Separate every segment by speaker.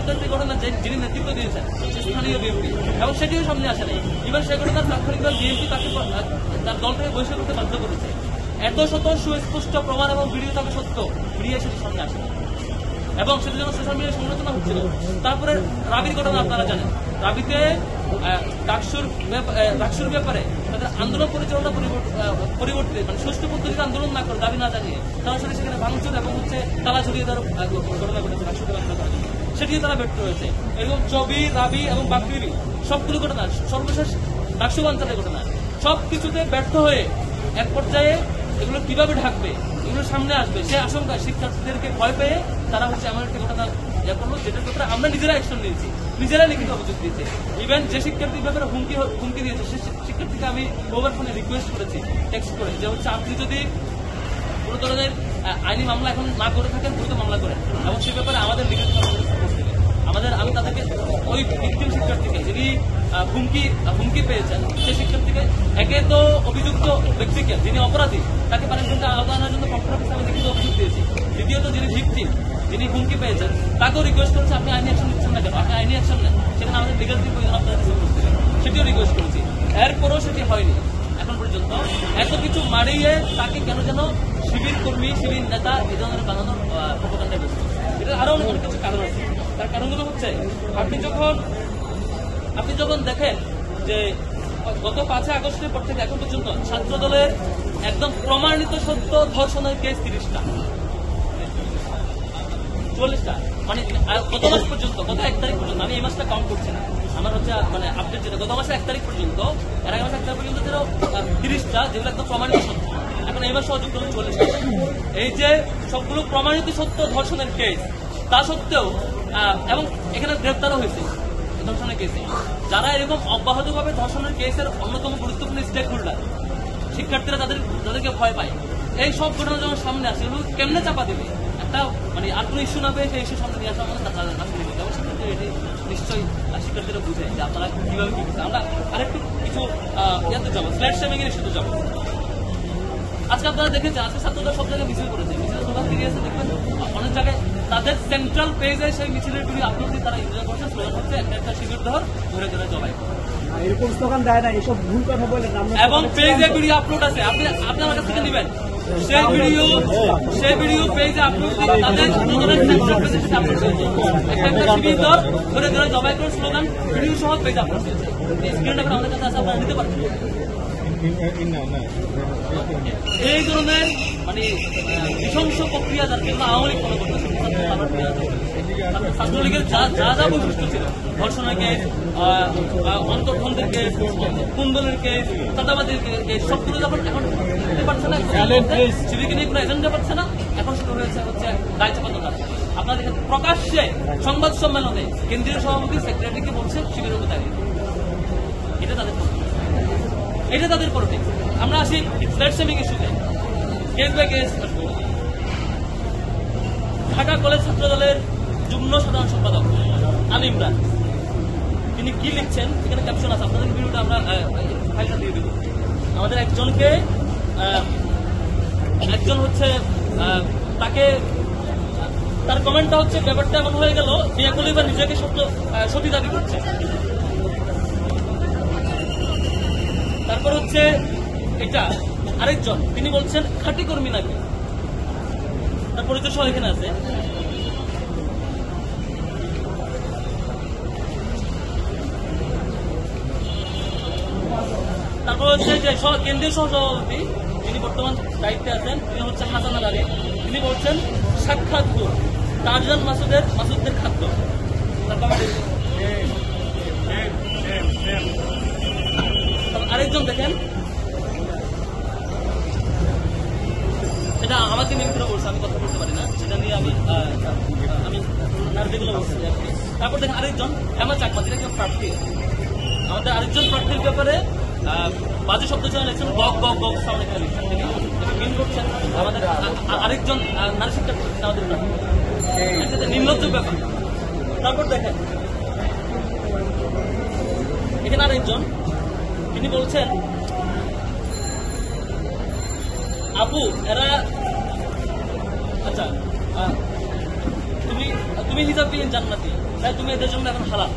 Speaker 1: পর্যন্ত একটি ঘটনা যিনি নেতৃত্ব দিয়েছেন স্থানীয় বিএনপি, এবং সেটিও সামনে আসে নাই। ইভেন সেই ঘটনার তাৎক্ষণিকভাবে বিএনপি তাকে তার দলটাকে বহিষ্কার করতে বাধ্য করেছে। এত শত সুস্পষ্ট প্রমাণ এবং ভিডিও থাকা সত্ত্বেও মিডিয়া সেটি সামনে আসে না, এবং সেটির জন্য সোশ্যাল মিডিয়ায় সমালোচনা হচ্ছিল। তারপরে রাবির ঘটনা আপনারা জানেন, রাবিতে ডাকসুর ব্যাপারে তাদের আন্দোলন পরিচালনা পরিবর্তে মানে সুষ্ঠু পদ্ধতিতে আন্দোলন না করে, দাবি না জানিয়ে সরাসরি সেখানে ভাঙচুর এবং তালা ঝুলিয়ে দেওয়ার ঘটনা ঘটেছে ডাকসুকে বাংলা করার জন্য, সেটিও তারা ব্যর্থ হয়েছে। এরকম চবি, রাবি এবং বাকরিবি সবগুলো ঘটনা, সর্বশেষ ডাকসু বাঞ্চালের ঘটনা, সবকিছুতে ব্যর্থ হয়ে এক পর্যায়ে এগুলো কিভাবে ঢাকবে, এগুলো সামনে আসবে সে আশঙ্কায় শিক্ষার্থীদেরকে ভয় পেয়ে তারা এমন একটি ঘটনা করলো, যেটার ব্যাপারে আমরা নিজেরা অ্যাকশন নিয়েছি, নিজেরা লিখিত অভিযোগ দিয়েছি। ইভেন যে শিক্ষার্থীর ব্যাপারে হুমকি দিয়েছে সে শিক্ষার্থীকে আমি মোবাইল ফোনে রিকোয়েস্ট করেছি, টেক্সট করে, যে আপনি যদি কোনো ধরনের আইনি মামলা এখন না করে থাকেন দ্রুত মামলা করেন, এবং সে ব্যাপারে আমাদের লিখিত আমি তাদেরকে ওই ভিকটিম শিক্ষার্থীকে যিনি হুমকি পেয়েছেন সেই শিক্ষার্থীকে, একে তো অভিযুক্ত ব্যক্তিকে যিনি অপরাধী তাকে পানিশমেন্টে আলাদা আনার জন্য কঠোর আমি লিখিত অভিযোগ দিয়েছি। দ্বিতীয়ত যিনি ভিকটিম, যিনি হুমকি পেয়েছেন তাকেও রিকোয়েস্ট করেছে আপনি আইনি অ্যাকশন নিচ্ছেন না কেন, আপনি আইনি অ্যাকশন নেন, সেখানে আমাদের লিগাল টিম আপনাদের সেটিও রিকোয়েস্ট করেছি। এরপরও সেটি হয়নি এখন পর্যন্ত। এত কিছু মারিয়ে তাকে কেন যেন শিবির কর্মী, শিবির নেতা এই ধরনের বানানোর প্রোপাগান্ডায় ব্যস্ত। এটা আরো অনেক কিছু কারণ আছে। তার কারণগুলো হচ্ছে আপনি যখন দেখেন যে গত 5 আগস্টের পর থেকে এখন পর্যন্ত ছাত্র দলের একদম প্রমাণিত সত্য ধর্ষণের কেস 30টা 44টা, মানে গত মাস পর্যন্ত, গত 1 তারিখ পর্যন্ত, আমি এই মাসটা কাউন্ট করছি না, আমার হচ্ছে মানে আপডেট যেটা গত মাসে 1 তারিখ পর্যন্ত, এর আগে মাসে 1 তারিখ পর্যন্ত ছিল 30টা, যেগুলো একদম প্রমাণিত সত্য। এখন এই মাস সহযোগ করুন 40টা। এই যে সবগুলো প্রমাণিত সত্য ধর্ষণের কেস, তা সত্ত্বেও এবং এখানে গ্রেপ্তারও হয়েছে ধর্ষণের কেসে যারা এরকম অব্যাহতভাবে ধর্ষণের কেসের অন্যতম গুরুত্বপূর্ণ স্টেক হোল্ডার, শিক্ষার্থীরা তাদেরকে ভয় পায়। এই সব ঘটনা যখন সামনে আসে এগুলো কেমনে চাপা দেবে, একটা মানে আর কোনো ইস্যু না পেয়ে সেই ইস্যু সামনে নিয়ে আসা আমাদের তাদের আসলে এবং শিক্ষার্থীরা এটি নিশ্চয়ই শিক্ষার্থীরা বুঝে যে আপনারা কিভাবে কি করছে। আমরা আরেকটু কিছু ইয়াতে যাবো, ফ্ল্যাট শেমিং এর ইস্যুতে যাবো। আজকে আপনারা দেখেছেন, আজকে ছাত্ররা সব জায়গায় মিছিল করেছে, মিছিল স্লোগান দিয়ে আছে, দেখবেন অনেক জায়গায় তাদের সেন্ট্রাল পেজে সেই মিছিলের ভিডিও আপলোড দিয়ে তারা এনজয় করছে। স্লোগান হচ্ছে একটা শিবির ধরে জবাই এরকম স্লোগান দেয় না, এসব ভুল কথা বলে, এবং পেজে ভিডিও আপলোড আছে, আপনি আমার কাছ থেকে নেবেন সেই ভিডিও পেজে আপলোড দিয়ে তাদের সেন্ট্রাল পেজে সেটা আপলোড করেছে। একটা শিবির ধরে জবাই করে স্লোগান ভিডিও সহ পেজে আপলোড দিয়েছে। স্ক্রিনটা আমাদের কাছে আছে, আপনারা নিতে পারবেন। এই ধরনের মানে নৃশংস প্রক্রিয়া যাতে আওয়ামী লীগ ফলো করতেছে, ছাত্রলীগের যা বৈশিষ্ট্য ছিল, ধর্ষণের কেস, অন্তর্ভন্তের কেস, কুন্দলের কেস, চাঁদাবাজির কেস, সবগুলো যখন এখন নিতে পারছে না, শিবিরকে নিয়ে কোনো এজেন্ডা পাচ্ছে না, এখন শুরু হয়েছে দায় চাপানো কাজ। আপনারা দেখেন প্রকাশ্যে সংবাদ সম্মেলনে কেন্দ্রীয় সভাপতি সেক্রেটারিকে বলছে শিবিরের উপর দাঁড়িয়ে, এটা তাদের পলিটিক্স। আমরা আসি ফ্ল্যাট শেমিং ইস্যুতে, case by case. Dhaka college ছাত্র দলের যুগ্ম সাধারণ সম্পাদক আলী ইমরান, তিনি কি লিখছেন, এখানে ক্যাপশন আছে, আপনাদের ভিডিওটা আমরা ফাইলটা দিয়ে দেব। আমাদের একজন হচ্ছে তাকে, তার কমেন্টটা হচ্ছে ব্যাপারটা এমন হয়ে গেল, মিয়া খলিফা নিজেকে সতী দাবি করছে। তারপর হচ্ছে এটা আরেকজন, তিনি বলছেন খাঁটি কর্মী নাকি, তার পরিচয় সহ এখানে আছে। তারপর হচ্ছে যে কেন্দ্রীয় সহসভাপতি, তিনি বর্তমান দায়িত্বে আছেন, তিনি হচ্ছে হাসান আল আলী, তিনি বলছেন সাক্ষাৎপুর টারজান মাসুদের খাদ্য। আরেকজন দেখেন, সেটা আমাকে মিত্র বলছে, আমি কথা বলতে পারি না, সেটা নিয়ে আমি যেগুলো বলছি। তারপর দেখেন আরেকজন হেমা চাকমা, যেটা কেউ প্রার্থী, আমাদের আরেকজন প্রার্থীর ব্যাপারে বাজে শব্দ চলে লিখছেন, গগ গগ গগ সাউন্ড এখানে লিখছেন, তিনি মিন করছেন আমাদের আরেকজন নারী শিক্ষার্থী আমাদের প্রার্থী, নির্লজ্জ ব্যাপার। তারপর দেখেন এখানে আরেকজন, তিনি বলছেন আপু এরা, আচ্ছা তুমি তুমি হিজাব বিহীন জান্নাতি, তাই তুমি এদের জন্য এখন হালাল।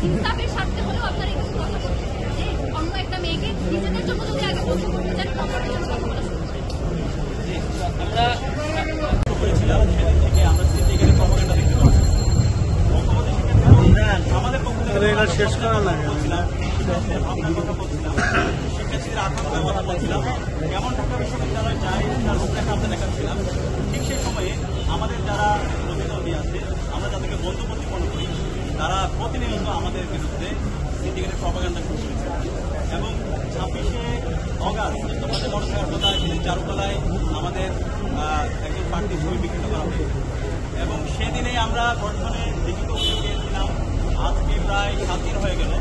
Speaker 2: ইনসাফের স্বার্থে হলেও আপনারা একটু কথা বলতে যে অন্য একটা মেয়েকে নিজেদের জন্য যদি আগে বন্ধ করতে চান তখন জন্য কথা বলা শুরু করেন।
Speaker 3: আমরা করেছিলাম সেদিন থেকে আমরা সিন্ডিকেটের প্রপাগান্ডা দেখতে পাচ্ছি। আমাদের পক্ষ থেকে শেষ করা না আপনার কথা বলছিলাম, শিক্ষার্থীদের আকাঙ্ক্ষার কথা বলছিলাম, কেমন ঢাকা বিশ্ববিদ্যালয় চাই তার রূপরেখা আমরা দেখাচ্ছিলাম। ঠিক সেই সময়ে আমাদের যারা প্রতিদ্বন্দ্বী আছে, আমরা যাদেরকে বন্ধুপতি মনে করি, তারা প্রতিনিয়ত আমাদের বিরুদ্ধে সিন্ডিকেটের প্রপাগান্ডা শুরু করেছে। এবং 26শে অগাস্ট তোমাদের মনে থাকার কথা, সেদিন চারুকলায় আমাদের একজন প্রার্থীর ছবি বিকৃত করা হয়েছে এবং সেদিনেই আমরা গঠনে লিখিত অভিযোগ দিয়েছিলাম। আজকে প্রায় 7 দিন হয়ে গেল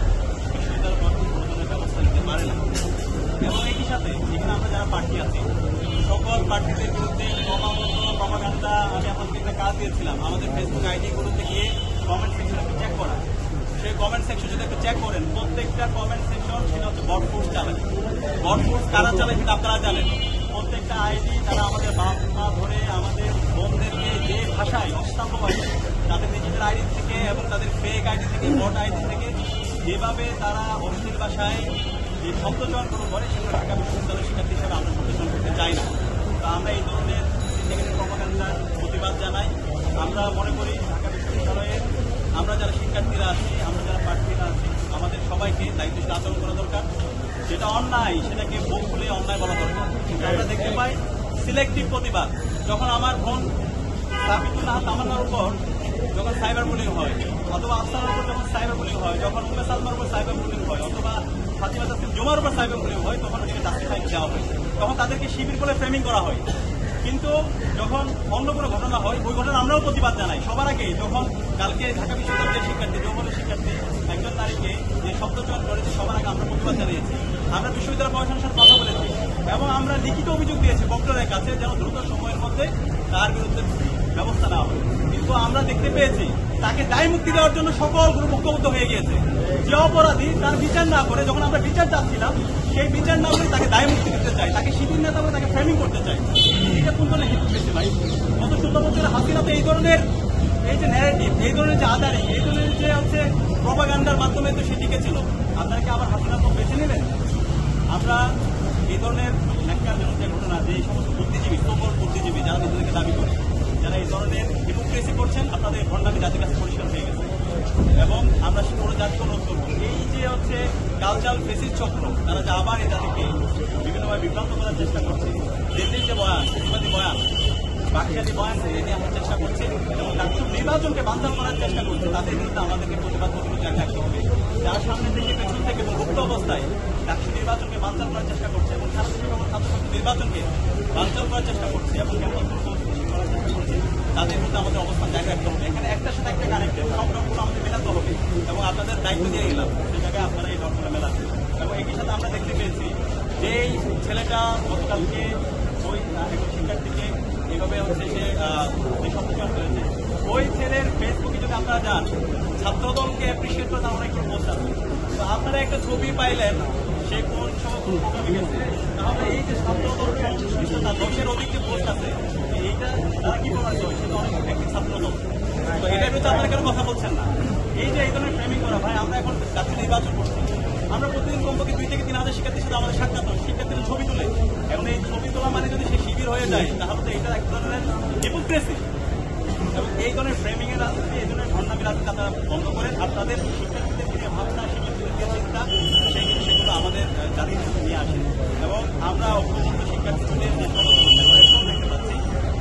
Speaker 3: বিশ্ববিদ্যালয় গঠন কোনো ধরনের ব্যবস্থা নিতে পারে না। এবং একই সাথে এখানে আমরা যারা প্রার্থী আছি, সকল প্রার্থীদের বিরুদ্ধে প্রপাগান্ডা আমি আপনাদেরকে একটা কাজ দিয়েছিলাম, আমাদের ফেসবুক আইডিগুলোতে গিয়ে কমেন্ট সেকশন একটু চেক করা। সেই কমেন্ট সেকশন যদি একটু চেক করেন, প্রত্যেকটা কমেন্ট সেকশন সেটা হচ্ছে বট ফোর্স চালায়। বট ফোর্স কারা চালায় সেটা আপনারা জানেন। প্রত্যেকটা আইডি তারা আমাদের বাপ মা ধরে আমাদের বোনদেরকে যে ভাষায় অস্তাম্ভ ভাষায় তাদের নিজেদের আইডি থেকে এবং তাদের ফেক আইডি থেকে বট আইডি থেকে যেভাবে তারা অশ্লীল ভাষায় যে শব্দচয়ন করে সেগুলো ঢাকা বিশ্ববিদ্যালয়ের শিক্ষার্থী হিসেবে আমরা শব্দচয়ন করতে চাই না। তো আমরা এই ধরনের সিন্ডিকেটের প্রপাগান্ডার প্রতিবাদ জানাই। আমরা মনে করি ঢাকা বিশ্ববিদ্যালয়ে আমরা যারা শিক্ষার্থীরা আছি, আমরা যারা প্রার্থীরা আছি, আমাদের সবাইকে দায়িত্বশীল আচরণ করা দরকার। যেটা অন্যায় সেটাকে বুক খুলে অন্যায় বলা দরকার। আমরা দেখতে পাই সিলেক্টিভ প্রতিবাদ। যখন আমার বোন সাবিতুল্লাহ তামান্নার উপর যখন সাইবার বুলিং হয়, অথবা আফসানার উপর যখন সাইবার বুলিং হয়, যখন উম্মে সালমার উপর সাইবার বুলিং হয়, অথবা ফাতিমা তাসনিম জুমার উপর সাইবার বুলিং হয়, তখন ওদেরকে জাস্টিফাই দেওয়া হয়, তখন তাদেরকে শিবির বলে ফ্রেমিং করা হয়। কিন্তু যখন অন্য কোনো ঘটনা হয়, ওই ঘটনা আমরাও প্রতিবাদ জানাই। সবার আগে যখন কালকে ঢাকা বিশ্ববিদ্যালয়ের শিক্ষার্থী, যৌবনের শিক্ষার্থী একজন নারীকে যে শব্দচয়ন করেছে, সবার আগে আমরা প্রতিবাদ জানিয়েছি। আমরা বিশ্ববিদ্যালয় প্রশাসনের সাথে কথা বলেছি, এবং আমরা লিখিত অভিযোগ দিয়েছি বক্তাদের কাছে যেন দ্রুত সময়ের মধ্যে তার বিরুদ্ধে ব্যবস্থা নেওয়া হয়। কিন্তু আমরা দেখতে পেয়েছি তাকে দায় মুক্তি দেওয়ার জন্য সকল গ্রুপ ঐক্যবদ্ধ হয়ে গিয়েছে। যে অপরাধী তার বিচার না করে, যখন আমরা বিচার চাচ্ছিলাম সেই বিচার না করে তাকে দায় মুক্তি দিতে চাই, তাকে শিবির নেতা বলে তাকে ফ্রেমিং করতে চাই। এটা কোন ধরনের হিপোক্রেসি ভাই? গত 16 বছরের হাসিনা তো এই ধরনের এই যে ন্যারেটিভ, এই ধরনের যে আদারি, এই ধরনের যে হচ্ছে প্রপাগান্ডার মাধ্যমে তো সে টিকেছিল। আপনারা কি আবার হাসিনা তো বেছে নেবেন? আমরা এই ধরনের ন্যাক্কারজনক যে ঘটনা, যে এই সমস্ত বুদ্ধিজীবী, সকল বুদ্ধিজীবী যারা নিজেদেরকে দাবি করে, যারা এই ধরনের হিপোক্রেসি করছেন, আপনাদের ভণ্ডামি জাতির কাছে পরিষ্কার হয়ে গেছে। এবং আমরা পুরো জাতিকে অনুরোধ করবো, এই যে হচ্ছে কালচারাল ফেসিস চক্র, তারা যে আবার এই জাতিকে বিভিন্নভাবে বিভ্রান্ত করার চেষ্টা করছে, দেশের যে বয়ান, প্রতিবাদী বয়ান, বাকিয়াদি বয়ান নিয়ে আসার চেষ্টা করছে এবং ডাকসুর নির্বাচনকে বানচাল করার চেষ্টা করছে, তাদের বিরুদ্ধে আমাদেরকে প্রতিবাদ প্রতিরোধ রাখতে হবে। যার সামনে থেকে, পেছন থেকে এবং গুপ্ত অবস্থায় ডাকসুর নির্বাচনকে বানচাল করার চেষ্টা করছে এবং ছাত্রশিক্ষক এবং ছাত্রছাত্রী নির্বাচনকে বানচাল করার চেষ্টা করছে এবং কেমন করার চেষ্টা করছে, তাদের মধ্যে আমাদের অবস্থান জায়গা রাখতে হবে। এখানে একটার সাথে একটা কানেক্টেড, সব রকম আমাদের মেলাতে হবে এবং আপনাদের দায়িত্ব দিয়ে গেলাম সেই জায়গায় আপনারা এই রকমটা মেলাচ্ছেন। এবং একই সাথে আমরা দেখতে পেয়েছি যে এই ছেলেটা গতকালকে ওই একজন শিক্ষার্থীকে এইভাবে হচ্ছে যে সম্মুখীন করেছে, ওই ছেলের ফেসবুকে যদি আপনারা যান, ছাত্রদলকে অ্যাপ্রিসিয়েট করে তার অনেকগুলো পোস্ট আছে। তো আপনারা একটা ছবি পাইলেন সে কোন প্রোগ্রামে গেছে, তাহলে এই যে ছাত্রদল তার 10-এর অধিক যে পোস্ট আছে, এইটা তারা কি প্রমাণ করে? সেটা অনেক একটি ছাত্রদল। তো এটার বিরুদ্ধে আপনারা কেন কথা বলছেন না? এই যে এই ধরনের ফ্রেমিং করা, ভাই আমরা এখন জাতীয় নির্বাচন করছি, আমরা প্রতিদিন কমপক্ষে 2 থেকে 3 হাজার শিক্ষার্থীর সাথে আমাদের সাক্ষাৎ হয়, শিক্ষার্থীরা ছবি তুলে। এখন এই ছবি তোলা মানে যদি সে শিবির হয়ে যায়, তাহলে তো এটা এক ধরনের হিপোক্রেসি। এবং এই ধরনের ফ্রেমিং এর রাজনীতি, এই ধরনের ভণ্ডামি রাজনীতি আপনারা বন্ধ করেন। আপনাদের শিক্ষার্থীদের যে ভাবনা, শিক্ষার্থীদের যে চিন্তা, সেগুলো আমাদের জাতির কাছে নিয়ে আসে। এবং আমরা ঐক্যবদ্ধ শিক্ষার্থীদের যে সমস্ত দেখতে পাচ্ছি,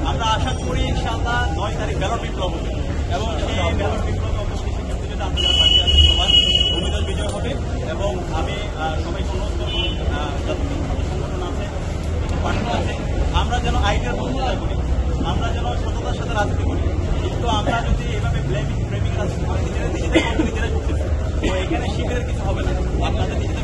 Speaker 3: আমরা আশা করি ইনশাআল্লাহ 9 তারিখ ব্যালট বিপ্লব হবে এবং সেই ব্যালট বিপ্লব অবশ্যই শিক্ষার্থীদের আপনারা পাঠিয়ে আসেন, সবার অভিযান বিজয় হবে। এবং আমি সবাইকে অনুরোধ করবো, যাদের ছাত্র সংগঠন আছে, পার্টি আছে, আমরা যেন আইনের প্রতিষ্ঠা করি, আমরা যেন সততার সাথে রাজনীতি করি। কিন্তু আমরা যদি এভাবে ফ্রেমিং রাজনীতি করি, নিজেরাই করতেছি, তো এখানে শিবিরের কিছু হবে না। আপনাদের নিজেদের